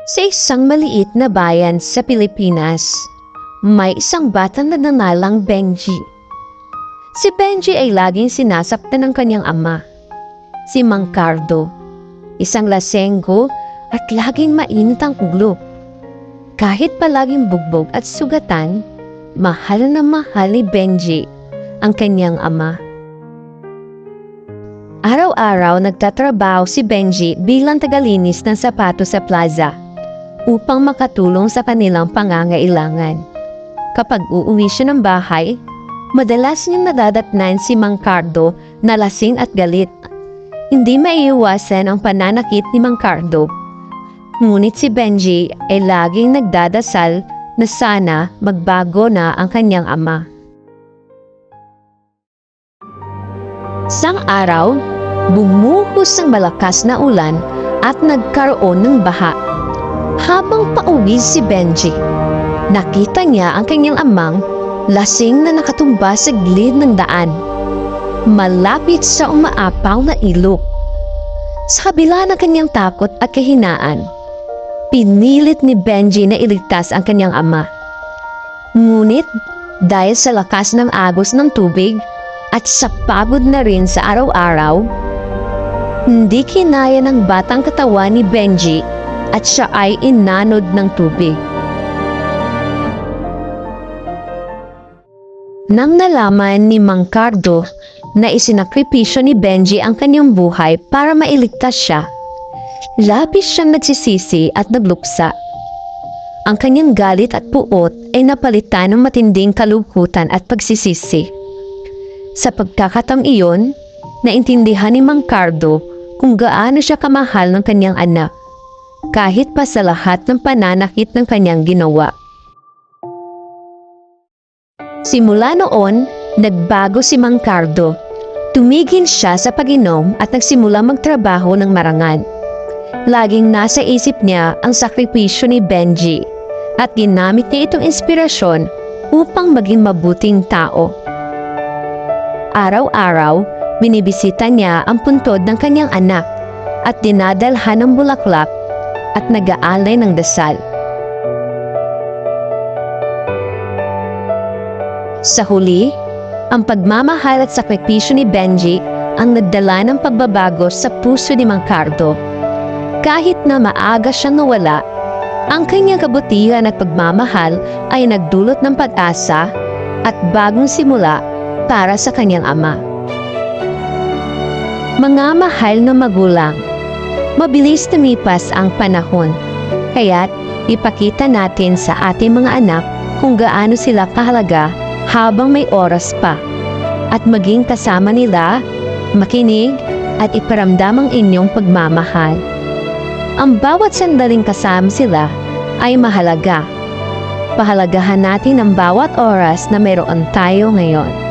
Sa isang maliit na bayan sa Pilipinas, may isang batang nagngangalang Benji. Si Benji ay laging sinasaktan ng kanyang ama, si Mang Cardo, isang lasenggo at laging mainit ang ulo. Kahit palaging bugbog at sugatan, mahal na mahal ni Benji ang kanyang ama. Araw-araw nagtatrabaho si Benji bilang tagalinis ng sapatos sa plaza upang makatulong sa kanilang pangangailangan. Kapag uuwi siya ng bahay, madalas niyang nadadatnan si Mang Cardo na lasing at galit. Hindi maiiwasan ang pananakit ni Mang Cardo. Ngunit si Benji ay laging nagdadasal na sana magbago na ang kanyang ama. Isang araw, bumuhos ang malakas na ulan at nagkaroon ng baha. Habang pauwi si Benji, nakita niya ang kanyang amang lasing na nakatumba sa gilid ng daan, malapit sa umaapaw na ilog. Sa kabila ng kanyang takot at kahinaan, pinilit ni Benji na iligtas ang kanyang ama. Ngunit dahil sa lakas ng agos ng tubig at sa pagod na rin sa araw-araw, hindi kinaya ng batang katawan ni Benji at siya ay inanod ng tubig. Nang nalaman ni Mang Cardo na isinakripisyo ni Benji ang kanyang buhay para mailigtas siya, labis siyang nagsisisi at nagluksa. Ang kanyang galit at puot ay napalitan ng matinding kalungkutan at pagsisisi. Sa pagkakataong iyon, naintindihan ni Mang Cardo kung gaano siya kamahal ng kanyang anak, kahit pa sa lahat ng pananakit ng kanyang ginawa. Simula noon, nagbago si Mang Cardo. Tumigil siya sa pag-inom at nagsimula magtrabaho ng marangal. Laging nasa isip niya ang sakripisyo ni Benji at ginamit niya itong inspirasyon upang maging mabuting tao. Araw-araw, binibisita niya ang puntod ng kanyang anak at dinadalhan ng bulaklak at nag-aalay ng dasal. Sa huli, ang pagmamahal at sakripisyo ni Benji ang nagdala ng pagbabago sa puso ni Mang Cardo. Kahit na maaga siyang nawala, ang kanyang kabutihan at pagmamahal ay nagdulot ng pag-asa at bagong simula para sa kanyang ama. Mga mahal na magulang, mabilis tumipas ang panahon, kaya't ipakita natin sa ating mga anak kung gaano sila kahalaga habang may oras pa, at maging kasama nila, makinig at iparamdam ang inyong pagmamahal. Ang bawat sandaling kasama sila ay mahalaga. Pahalagahan natin ang bawat oras na mayroon tayo ngayon.